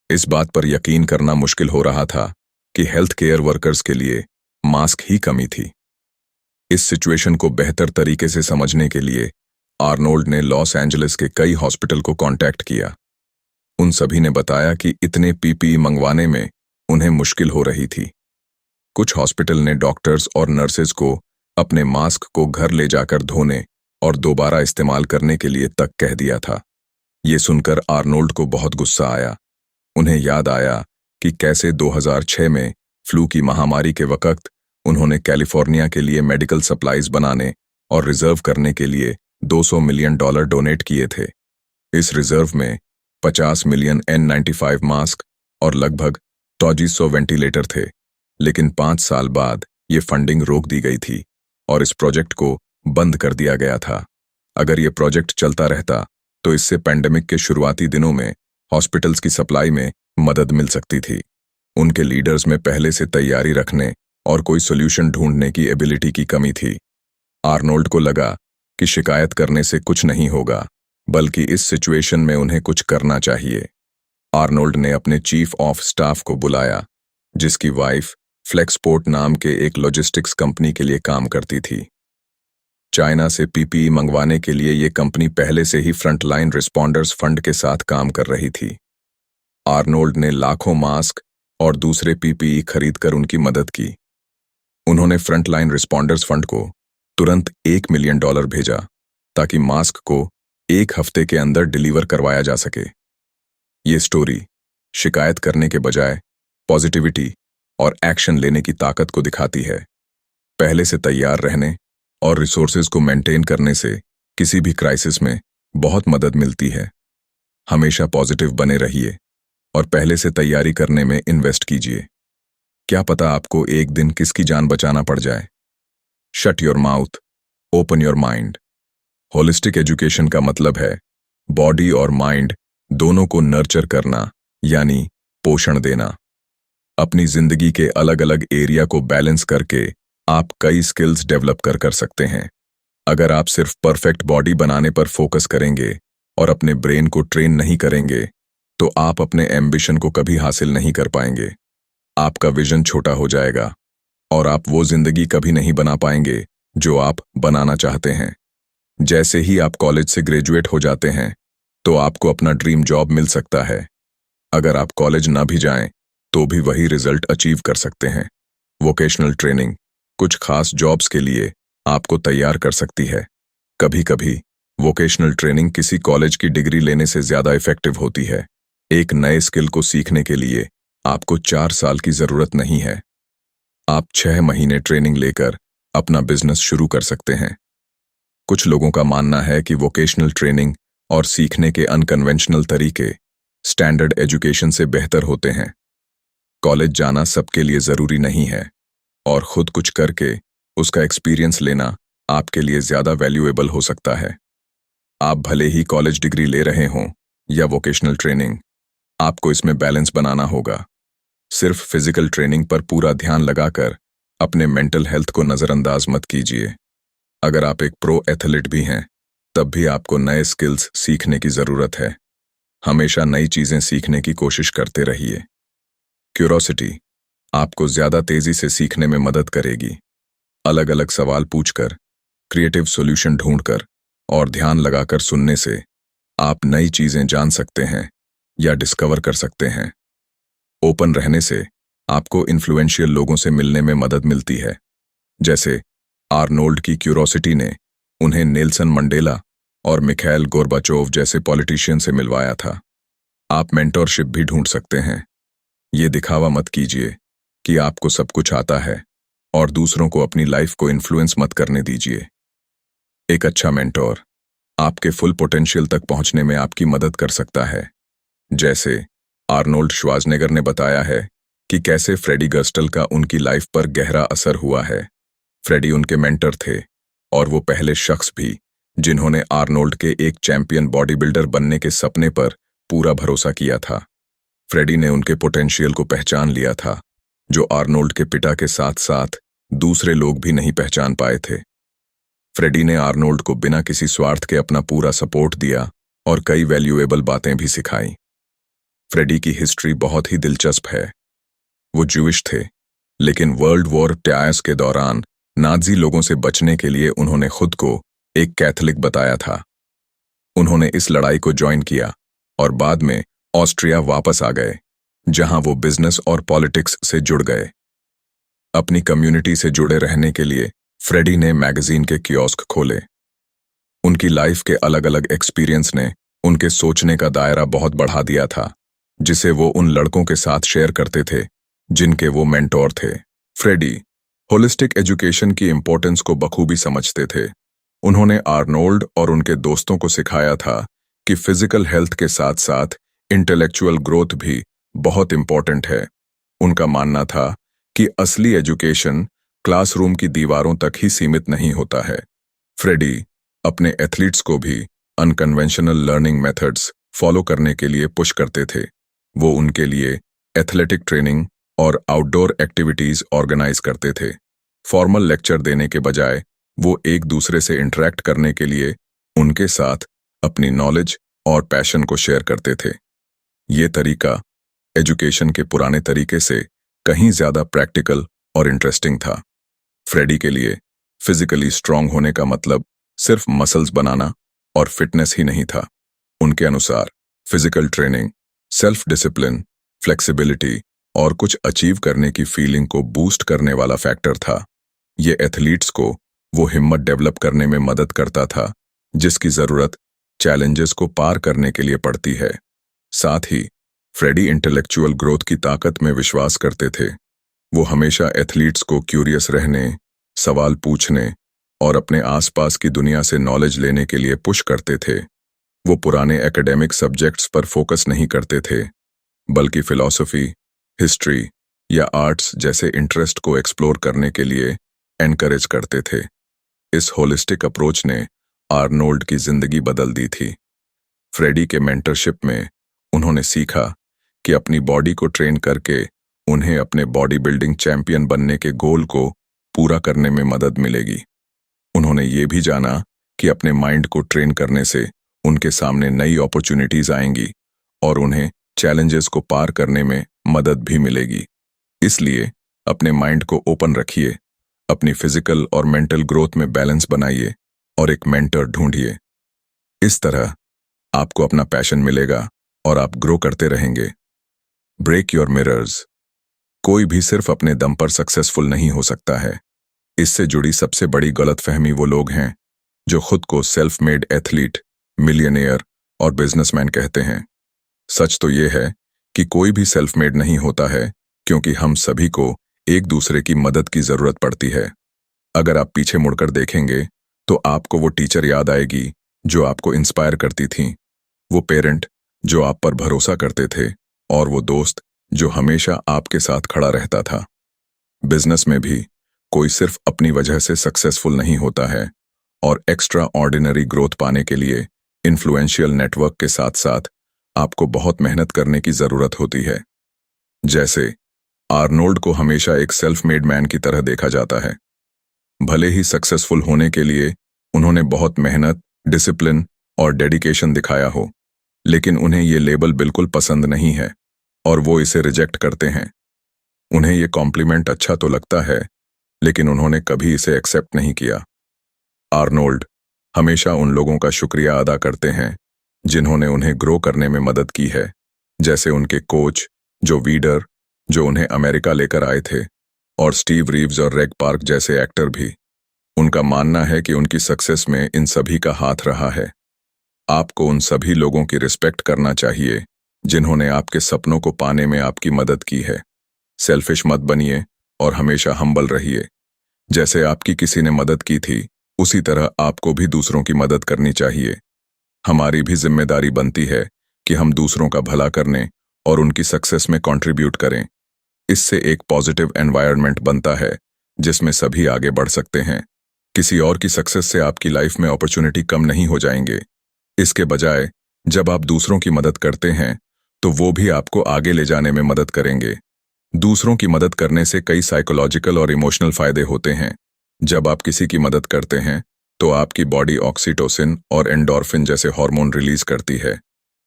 S1: इस बात पर यकीन करना मुश्किल हो रहा था कि हेल्थ केयर वर्कर्स के लिए मास्क ही कमी थी। इस सिचुएशन को बेहतर तरीके से समझने के लिए आर्नोल्ड ने लॉस एंजलिस के कई हॉस्पिटल को कांटेक्ट किया। उन सभी ने बताया कि इतने पीपीई मंगवाने में उन्हें मुश्किल हो रही थी। कुछ हॉस्पिटल ने डॉक्टर्स और नर्सेज को अपने मास्क को घर ले जाकर धोने और दोबारा इस्तेमाल करने के लिए तक कह दिया था। ये सुनकर आर्नोल्ड को बहुत गुस्सा आया। उन्हें याद आया कि कैसे 2006 में फ्लू की महामारी के वक्त उन्होंने कैलिफोर्निया के लिए मेडिकल सप्लाईज बनाने और रिजर्व करने के लिए $200 मिलियन डोनेट किए थे। इस रिजर्व में 50 मिलियन N95 मास्क और लगभग 2400 वेंटिलेटर थे, लेकिन 5 साल बाद ये फंडिंग रोक दी गई थी और इस प्रोजेक्ट को बंद कर दिया गया था। अगर ये प्रोजेक्ट चलता रहता तो इससे पैंडेमिक के शुरुआती दिनों में हॉस्पिटल्स की सप्लाई में मदद मिल सकती थी। उनके लीडर्स में पहले से तैयारी रखने और कोई सोल्यूशन ढूंढने की एबिलिटी की कमी थी। आर्नोल्ड को लगा कि शिकायत करने से कुछ नहीं होगा, बल्कि इस सिचुएशन में उन्हें कुछ करना चाहिए। आर्नोल्ड ने अपने चीफ ऑफ स्टाफ को बुलाया, जिसकी वाइफ फ्लेक्सपोर्ट नाम के एक लॉजिस्टिक्स कंपनी के लिए काम करती थी। चाइना से पीपीई मंगवाने के लिए ये कंपनी पहले से ही फ्रंटलाइन रिस्पॉन्डर्स फंड के साथ काम कर रही थी। आर्नोल्ड ने लाखों मास्क और दूसरे पीपीई खरीदकर उनकी मदद की। उन्होंने फ्रंटलाइन रिस्पॉन्डर्स फंड को तुरंत $1 मिलियन भेजा ताकि मास्क को 1 हफ्ते के अंदर डिलीवर करवाया जा सके। ये स्टोरी शिकायत करने के बजाय पॉजिटिविटी और एक्शन लेने की ताकत को दिखाती है। पहले से तैयार रहने और रिसोर्सेज को मेंटेन करने से किसी भी क्राइसिस में बहुत मदद मिलती है। हमेशा पॉजिटिव बने रहिए और पहले से तैयारी करने में इन्वेस्ट कीजिए। क्या पता आपको एक दिन किसकी जान बचाना पड़ जाए। Shut your mouth, open your mind. Holistic education का मतलब है बॉडी और माइंड दोनों को नर्चर करना, यानी पोषण देना। अपनी जिंदगी के अलग अलग एरिया को बैलेंस करके आप कई स्किल्स डेवलप कर सकते हैं। अगर आप सिर्फ परफेक्ट बॉडी बनाने पर फोकस करेंगे और अपने ब्रेन को ट्रेन नहीं करेंगे तो आप अपने एम्बिशन को कभी हासिल नहीं कर पाएंगे। आपका विजन छोटा हो जाएगा और आप वो जिंदगी कभी नहीं बना पाएंगे जो आप बनाना चाहते हैं। जैसे ही आप कॉलेज से ग्रेजुएट हो जाते हैं तो आपको अपना ड्रीम जॉब मिल सकता है। अगर आप कॉलेज ना भी जाएं तो भी वही रिजल्ट अचीव कर सकते हैं। वोकेशनल ट्रेनिंग कुछ खास जॉब्स के लिए आपको तैयार कर सकती है। कभी कभी वोकेशनल ट्रेनिंग किसी कॉलेज की डिग्री लेने से ज्यादा इफेक्टिव होती है। एक नए स्किल को सीखने के लिए आपको 4 साल की जरूरत नहीं है। आप 6 महीने ट्रेनिंग लेकर अपना बिजनेस शुरू कर सकते हैं। कुछ लोगों का मानना है कि वोकेशनल ट्रेनिंग और सीखने के अनकन्वेंशनल तरीके स्टैंडर्ड एजुकेशन से बेहतर होते हैं। कॉलेज जाना सबके लिए जरूरी नहीं है और खुद कुछ करके उसका एक्सपीरियंस लेना आपके लिए ज्यादा वैल्यूएबल हो सकता है। आप भले ही कॉलेज डिग्री ले रहे हों या वोकेशनल ट्रेनिंग, आपको इसमें बैलेंस बनाना होगा। सिर्फ फिजिकल ट्रेनिंग पर पूरा ध्यान लगाकर अपने मेंटल हेल्थ को नजरअंदाज मत कीजिए। अगर आप एक प्रो एथलीट भी हैं, तब भी आपको नए स्किल्स सीखने की जरूरत है। हमेशा नई चीजें सीखने की कोशिश करते रहिए। क्यूरोसिटी आपको ज्यादा तेजी से सीखने में मदद करेगी। अलग अलग सवाल पूछकर, क्रिएटिव सॉल्यूशन ढूंढकर और ध्यान लगाकर सुनने से आप नई चीजें जान सकते हैं या डिस्कवर कर सकते हैं। ओपन रहने से आपको इन्फ्लुएंशियल लोगों से मिलने में मदद मिलती है। जैसे आर्नोल्ड की क्यूरोसिटी ने उन्हें नेल्सन मंडेला और मिखाइल गोर्बाचोव जैसे पॉलिटिशियन से मिलवाया था। आप मेंटोरशिप भी ढूंढ सकते हैं। ये दिखावा मत कीजिए कि आपको सब कुछ आता है और दूसरों को अपनी लाइफ को इन्फ्लुएंस मत करने दीजिए। एक अच्छा मेंटोर आपके फुल पोटेंशियल तक पहुंचने में आपकी मदद कर सकता है। जैसे आर्नोल्ड श्वार्ज़नेगर ने बताया है कि कैसे फ्रेडी गर्स्टल का उनकी लाइफ पर गहरा असर हुआ है। फ्रेडी उनके मेंटर थे और वो पहले शख्स भी जिन्होंने आर्नोल्ड के एक चैंपियन बॉडी बिल्डर बनने के सपने पर पूरा भरोसा किया था। फ्रेडी ने उनके पोटेंशियल को पहचान लिया था, जो आर्नोल्ड के पिता के साथ साथ दूसरे लोग भी नहीं पहचान पाए थे। फ्रेडी ने आर्नोल्ड को बिना किसी स्वार्थ के अपना पूरा सपोर्ट दिया और कई वैल्यूएबल बातें भी सिखाई। फ्रेडी की हिस्ट्री बहुत ही दिलचस्प है। वो ज्यूइश थे, लेकिन वर्ल्ड वॉर II के दौरान नाज़ी लोगों से बचने के लिए उन्होंने खुद को एक कैथोलिक बताया था। उन्होंने इस लड़ाई को ज्वाइन किया और बाद में ऑस्ट्रिया वापस आ गए, जहां वो बिजनेस और पॉलिटिक्स से जुड़ गए। अपनी कम्युनिटी से जुड़े रहने के लिए फ्रेडी ने मैगजीन के कियोस्क खोले। उनकी लाइफ के अलग अलग एक्सपीरियंस ने उनके सोचने का दायरा बहुत बढ़ा दिया था, जिसे वो उन लड़कों के साथ शेयर करते थे जिनके वो मेंटोर थे। फ्रेडी होलिस्टिक एजुकेशन की इंपॉर्टेंस को बखूबी समझते थे। उन्होंने आर्नोल्ड और उनके दोस्तों को सिखाया था कि फिजिकल हेल्थ के साथ साथ इंटेलेक्चुअल ग्रोथ भी बहुत इंपॉर्टेंट है। उनका मानना था कि असली एजुकेशन क्लासरूम की दीवारों तक ही सीमित नहीं होता है। फ्रेडी अपने एथलीट्स को भी अनकन्वेंशनल लर्निंग मेथड्स फॉलो करने के लिए पुश करते थे। वो उनके लिए एथलेटिक ट्रेनिंग और आउटडोर एक्टिविटीज ऑर्गेनाइज करते थे। फॉर्मल लेक्चर देने के बजाय वो एक दूसरे से इंटरेक्ट करने के लिए उनके साथ अपनी नॉलेज और पैशन को शेयर करते थे। ये तरीका एजुकेशन के पुराने तरीके से कहीं ज्यादा प्रैक्टिकल और इंटरेस्टिंग था। फ्रेडी के लिए फिजिकली स्ट्रांग होने का मतलब सिर्फ मसल्स बनाना और फिटनेस ही नहीं था। उनके अनुसार physical training, self discipline, flexibility और कुछ अचीव करने की फीलिंग को बूस्ट करने वाला फैक्टर था। ये एथलीट्स को वो हिम्मत डेवलप करने में मदद करता था जिसकी जरूरत चैलेंजेस को पार करने के लिए पड़ती है। साथ ही फ्रेडी इंटेलेक्चुअल ग्रोथ की ताकत में विश्वास करते थे। वो हमेशा एथलीट्स को क्यूरियस रहने, सवाल पूछने और अपने आसपास की दुनिया से नॉलेज लेने के लिए पुश करते थे। वो पुराने एकेडमिक सब्जेक्ट्स पर फोकस नहीं करते थे, बल्कि फिलॉसफी, हिस्ट्री या आर्ट्स जैसे इंटरेस्ट को एक्सप्लोर करने के लिए एनकरेज करते थे। इस होलिस्टिक अप्रोच ने आर्नोल्ड की जिंदगी बदल दी थी। फ्रेडी के मेंटरशिप में उन्होंने सीखा कि अपनी बॉडी को ट्रेन करके उन्हें अपने बॉडी बिल्डिंग चैंपियन बनने के गोल को पूरा करने में मदद मिलेगी। उन्होंने ये भी जाना कि अपने माइंड को ट्रेन करने से उनके सामने नई अपॉर्चुनिटीज आएंगी और उन्हें चैलेंजेस को पार करने में मदद भी मिलेगी। इसलिए अपने माइंड को ओपन रखिए, अपनी फिजिकल और मेंटल ग्रोथ में बैलेंस बनाइए और एक मेंटर ढूंढिए। इस तरह आपको अपना पैशन मिलेगा और आप ग्रो करते रहेंगे। Break your mirrors. कोई भी सिर्फ अपने दम पर सक्सेसफुल नहीं हो सकता है। इससे जुड़ी सबसे बड़ी गलतफहमी वो लोग हैं जो खुद को सेल्फ मेड एथलीट, मिलियनेयर और बिजनेसमैन कहते हैं। सच तो ये है कि कोई भी सेल्फ मेड नहीं होता है, क्योंकि हम सभी को एक दूसरे की मदद की जरूरत पड़ती है। अगर आप पीछे मुड़कर देखेंगे तो आपको वो टीचर याद आएगी जो आपको इंस्पायर करती थी, वो पेरेंट जो आप पर भरोसा करते थे और वो दोस्त जो हमेशा आपके साथ खड़ा रहता था। बिजनेस में भी कोई सिर्फ अपनी वजह से सक्सेसफुल नहीं होता है और एक्स्ट्रा ऑर्डिनरी ग्रोथ पाने के लिए इन्फ्लुएंशियल नेटवर्क के साथ साथ आपको बहुत मेहनत करने की जरूरत होती है। जैसे आर्नोल्ड को हमेशा एक सेल्फ मेड मैन की तरह देखा जाता है। भले ही सक्सेसफुल होने के लिए उन्होंने बहुत मेहनत, डिसिप्लिन और डेडिकेशन दिखाया हो, लेकिन उन्हें ये लेबल बिल्कुल पसंद नहीं है और वो इसे रिजेक्ट करते हैं। उन्हें ये कॉम्प्लीमेंट अच्छा तो लगता है, लेकिन उन्होंने कभी इसे एक्सेप्ट नहीं किया। आर्नोल्ड हमेशा उन लोगों का शुक्रिया अदा करते हैं जिन्होंने उन्हें ग्रो करने में मदद की है, जैसे उनके कोच जो वीडर, जो उन्हें अमेरिका लेकर आए थे, और स्टीव रीव्स और रेग पार्क जैसे एक्टर भी। उनका मानना है कि उनकी सक्सेस में इन सभी का हाथ रहा है। आपको उन सभी लोगों की रिस्पेक्ट करना चाहिए जिन्होंने आपके सपनों को पाने में आपकी मदद की है। सेल्फिश मत बनिए और हमेशा हम्बल रहिए। जैसे आपकी किसी ने मदद की थी, उसी तरह आपको भी दूसरों की मदद करनी चाहिए। हमारी भी जिम्मेदारी बनती है कि हम दूसरों का भला करने और उनकी सक्सेस में कंट्रीब्यूट करें। इससे एक पॉजिटिव एनवायरनमेंट बनता है जिसमें सभी आगे बढ़ सकते हैं। किसी और की सक्सेस से आपकी लाइफ में अपॉर्चुनिटी कम नहीं हो जाएंगे। इसके बजाय जब आप दूसरों की मदद करते हैं तो वो भी आपको आगे ले जाने में मदद करेंगे। दूसरों की मदद करने से कई साइकोलॉजिकल और इमोशनल फायदे होते हैं। जब आप किसी की मदद करते हैं तो आपकी बॉडी ऑक्सीटोसिन और एंडोर्फिन जैसे हार्मोन रिलीज करती है,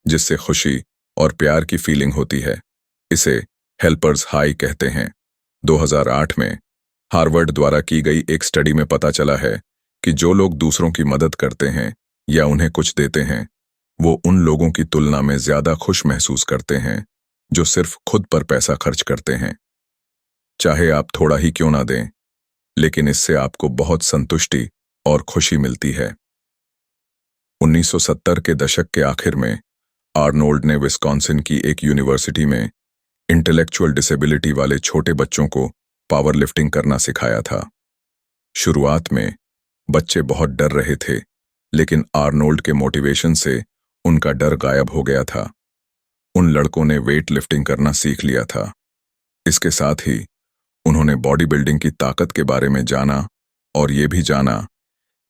S1: जिससे खुशी और प्यार की फीलिंग होती है। इसे हेल्पर्स हाई कहते हैं। 2008 में हार्वर्ड द्वारा की गई एक स्टडी में पता चला है कि जो लोग दूसरों की मदद करते हैं या उन्हें कुछ देते हैं, वो उन लोगों की तुलना में ज्यादा खुश महसूस करते हैं जो सिर्फ खुद पर पैसा खर्च करते हैं। चाहे आप थोड़ा ही क्यों ना दें, लेकिन इससे आपको बहुत संतुष्टि और खुशी मिलती है। 1970 के दशक के आखिर में आर्नोल्ड ने विस्कॉन्सिन की एक यूनिवर्सिटी में इंटेलेक्चुअल डिसेबिलिटी वाले छोटे बच्चों को पावर लिफ्टिंग करना सिखाया था। शुरुआत में बच्चे बहुत डर रहे थे, लेकिन आर्नोल्ड के मोटिवेशन से उनका डर गायब हो गया था। उन लड़कों ने वेट लिफ्टिंग करना सीख लिया था। इसके साथ ही उन्होंने बॉडी बिल्डिंग की ताकत के बारे में जाना और ये भी जाना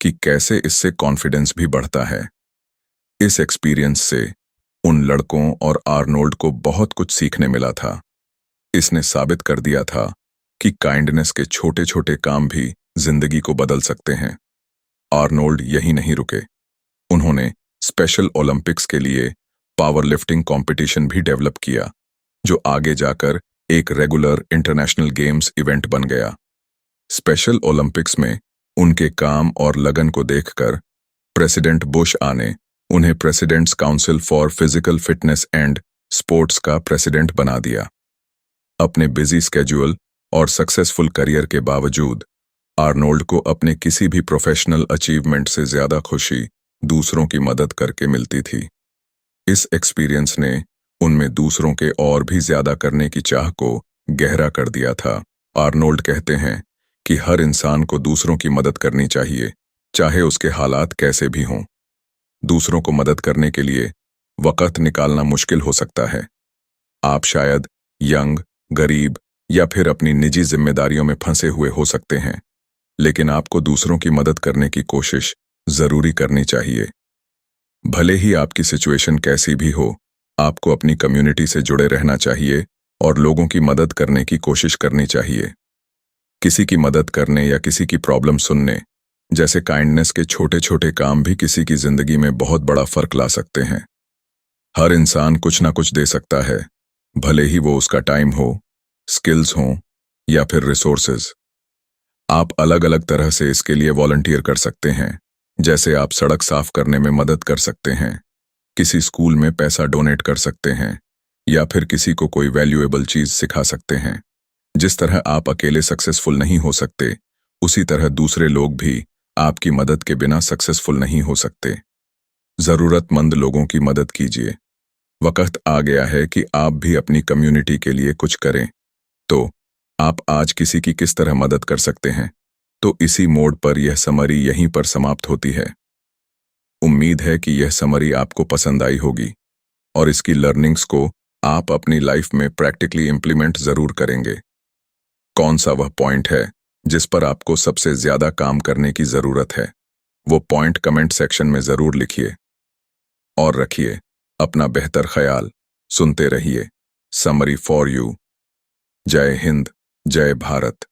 S1: कि कैसे इससे कॉन्फिडेंस भी बढ़ता है। इस एक्सपीरियंस से उन लड़कों और आर्नोल्ड को बहुत कुछ सीखने मिला था। इसने साबित कर दिया था कि काइंडनेस के छोटे छोटे काम भी जिंदगी को बदल सकते हैं। आर्नोल्ड यही नहीं रुके। उन्होंने स्पेशल ओलंपिक्स के लिए पावर लिफ्टिंग कॉम्पिटिशन भी डेवलप किया, जो आगे जाकर एक रेगुलर इंटरनेशनल गेम्स इवेंट बन गया। स्पेशल ओलंपिक्स में उनके काम और लगन को देखकर प्रेसिडेंट बुश ने उन्हें president's council for physical fitness and sports का प्रेसिडेंट बना दिया। अपने बिजी स्केड्यूल और सक्सेसफुल करियर के बावजूद आर्नोल्ड को अपने किसी भी प्रोफेशनल अचीवमेंट से ज्यादा खुशी दूसरों की मदद करके मिलती थी। इस एक्सपीरियंस ने उनमें दूसरों के और भी ज्यादा करने की चाह को गहरा कर दिया था। आर्नोल्ड कहते हैं कि हर इंसान को दूसरों की मदद करनी चाहिए, चाहे उसके हालात कैसे भी हों। दूसरों को मदद करने के लिए वक़्त निकालना मुश्किल हो सकता है। आप शायद यंग, गरीब या फिर अपनी निजी जिम्मेदारियों में फंसे हुए हो सकते हैं, लेकिन आपको दूसरों की मदद करने की कोशिश जरूरी करनी चाहिए। भले ही आपकी सिचुएशन कैसी भी हो, आपको अपनी कम्युनिटी से जुड़े रहना चाहिए और लोगों की मदद करने की कोशिश करनी चाहिए। किसी की मदद करने या किसी की प्रॉब्लम सुनने जैसे काइंडनेस के छोटे छोटे काम भी किसी की जिंदगी में बहुत बड़ा फर्क ला सकते हैं। हर इंसान कुछ ना कुछ दे सकता है, भले ही वो उसका टाइम हो, स्किल्स हो या फिर रिसोर्सेज। आप अलग अलग तरह से इसके लिए वॉलंटियर कर सकते हैं। जैसे आप सड़क साफ करने में मदद कर सकते हैं, किसी स्कूल में पैसा डोनेट कर सकते हैं या फिर किसी को कोई वैल्यूएबल चीज सिखा सकते हैं। जिस तरह आप अकेले सक्सेसफुल नहीं हो सकते, उसी तरह दूसरे लोग भी आपकी मदद के बिना सक्सेसफुल नहीं हो सकते। जरूरतमंद लोगों की मदद कीजिए। वक्त आ गया है कि आप भी अपनी कम्युनिटी के लिए कुछ करें। तो आप आज किसी की किस तरह मदद कर सकते हैं? तो इसी मोड पर यह समरी यहीं पर समाप्त होती है। उम्मीद है कि यह समरी आपको पसंद आई होगी और इसकी लर्निंग्स को आप अपनी लाइफ में प्रैक्टिकली इंप्लीमेंट जरूर करेंगे। कौन सा वह पॉइंट है जिस पर आपको सबसे ज्यादा काम करने की जरूरत है? वो पॉइंट कमेंट सेक्शन में जरूर लिखिए और रखिए अपना बेहतर ख्याल। सुनते रहिए समरी फॉर यू। जय हिंद, जय भारत।